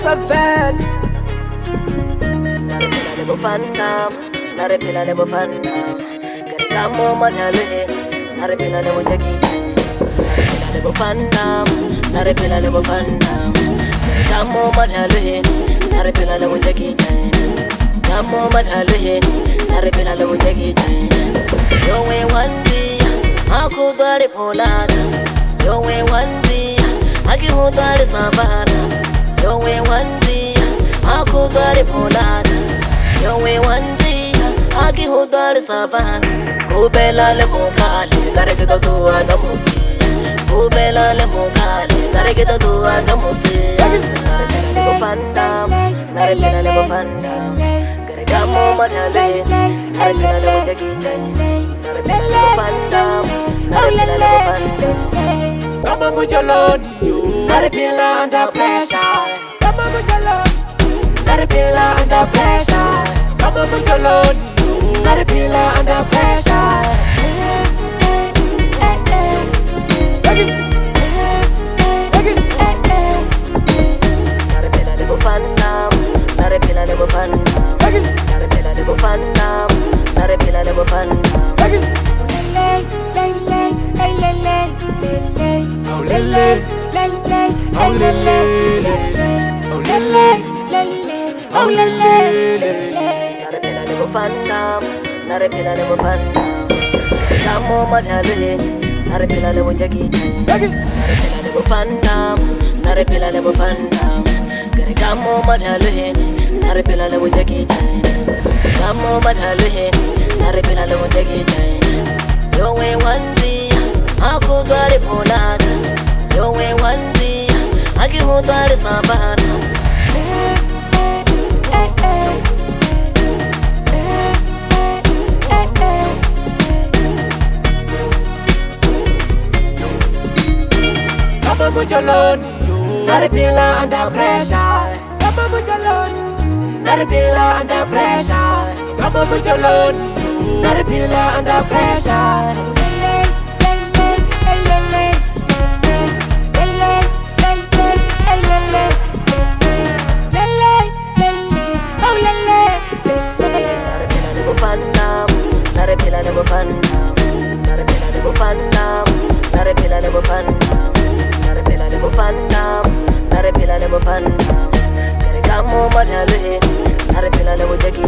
Kafel. Narepila de bofanda, Geramo Madale, Narepila de Wojaki, Narepila de bofanda, Narepila de bofanda, Geramo Madale, Narepila de Wojaki, Geramo Madale, Narepila de Wojaki. Yo way one day, I could do the polata. Yo way one day, I give you the savannah. Yo way one day, I could do the polata. Yo way one day. Aki hudar savan, kubela le mukale, kare kita tua gamusi. Kubela le mukale, kare kita tua gamusi. Narepila le bofanda, narepila le bofanda, kare kamu madale, narepila le wojaki. Narepila le bofanda, narepila le bofanda. Kama mujoloni, narepila under pressure. Kama mujoloni, narepila under pressure. Kama mujoloni. Narepila under pressure. Narepila de bofanda, narepila de bofanda, narepila de bofanda, narepila de bofanda. Oh lele, oh lele, oh lele. Narepila de bofanda, narepila de bofanda, Geramo Madale, narepila de Wojaki. Narepila de bofanda, narepila de bofanda, Geramo Madale, narepila de Wojaki. Geramo Madale, narepila de Wojaki. Yo way one day, I could do the polata. Yo way one day, I give you the savannah. Kama mujoloni, narepila under pressure. Kama mujoloni, narepila under pressure. Kama mujoloni, narepila under pressure. Narepila de bofanda, narepila de bofanda, narepila de bofanda, narepila de bofanda, narepila de bofanda, Geramo Madale, narepila de Wojaki.